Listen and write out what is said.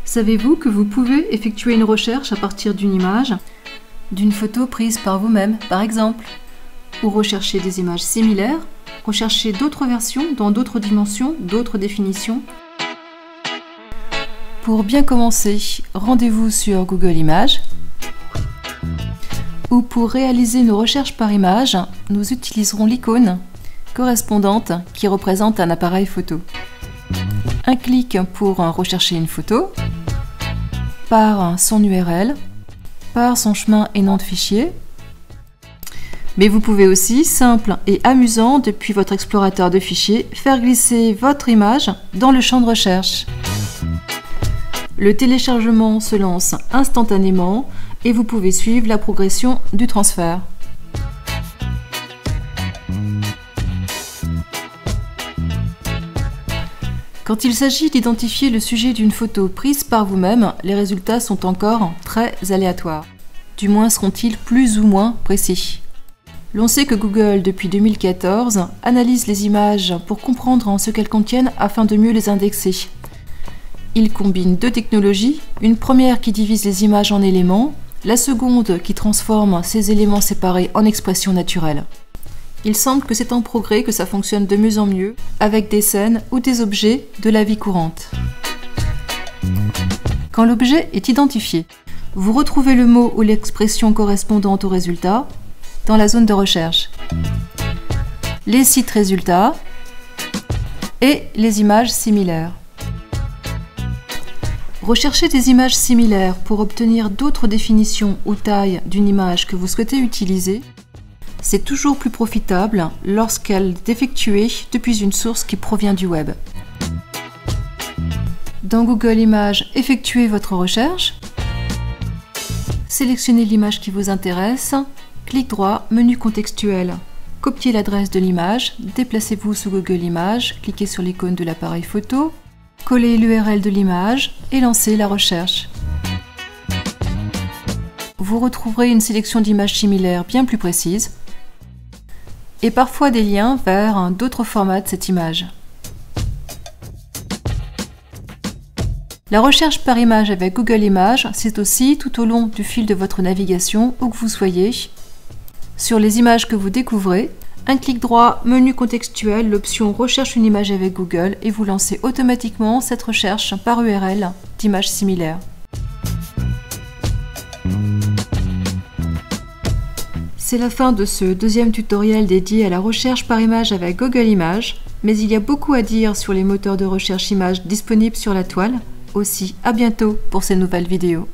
Savez-vous que vous pouvez effectuer une recherche à partir d'une image, d'une photo prise par vous-même par exemple, ou rechercher des images similaires, rechercher d'autres versions dans d'autres dimensions, d'autres définitions? Pour bien commencer, rendez-vous sur Google Images, où pour réaliser nos recherches par image, nous utiliserons l'icône correspondante qui représente un appareil photo. Un clic pour rechercher une photo, par son URL, par son chemin et nom de fichier. Mais vous pouvez aussi, simple et amusant, depuis votre explorateur de fichiers, faire glisser votre image dans le champ de recherche. Le téléchargement se lance instantanément et vous pouvez suivre la progression du transfert. Quand il s'agit d'identifier le sujet d'une photo prise par vous-même, les résultats sont encore très aléatoires. Du moins seront-ils plus ou moins précis. L'on sait que Google, depuis 2014, analyse les images pour comprendre ce qu'elles contiennent afin de mieux les indexer. Il combine deux technologies, une première qui divise les images en éléments, la seconde qui transforme ces éléments séparés en expressions naturelles. Il semble que c'est en progrès que ça fonctionne de mieux en mieux avec des scènes ou des objets de la vie courante. Quand l'objet est identifié, vous retrouvez le mot ou l'expression correspondante au résultat dans la zone de recherche, les sites résultats et les images similaires. Recherchez des images similaires pour obtenir d'autres définitions ou tailles d'une image que vous souhaitez utiliser. C'est toujours plus profitable lorsqu'elle est effectuée depuis une source qui provient du web. Dans Google Images, effectuez votre recherche. Sélectionnez l'image qui vous intéresse. Clic droit, menu contextuel. Copiez l'adresse de l'image, déplacez-vous sous Google Images, cliquez sur l'icône de l'appareil photo, collez l'URL de l'image et lancez la recherche. Vous retrouverez une sélection d'images similaires bien plus précise et parfois des liens vers d'autres formats de cette image. La recherche par image avec Google Images, c'est aussi tout au long du fil de votre navigation, où que vous soyez, sur les images que vous découvrez, un clic droit, menu contextuel, l'option Recherche une image avec Google et vous lancez automatiquement cette recherche par URL d'images similaires. C'est la fin de ce deuxième tutoriel dédié à la recherche par image avec Google Images, mais il y a beaucoup à dire sur les moteurs de recherche images disponibles sur la toile. Aussi, à bientôt pour ces nouvelles vidéos.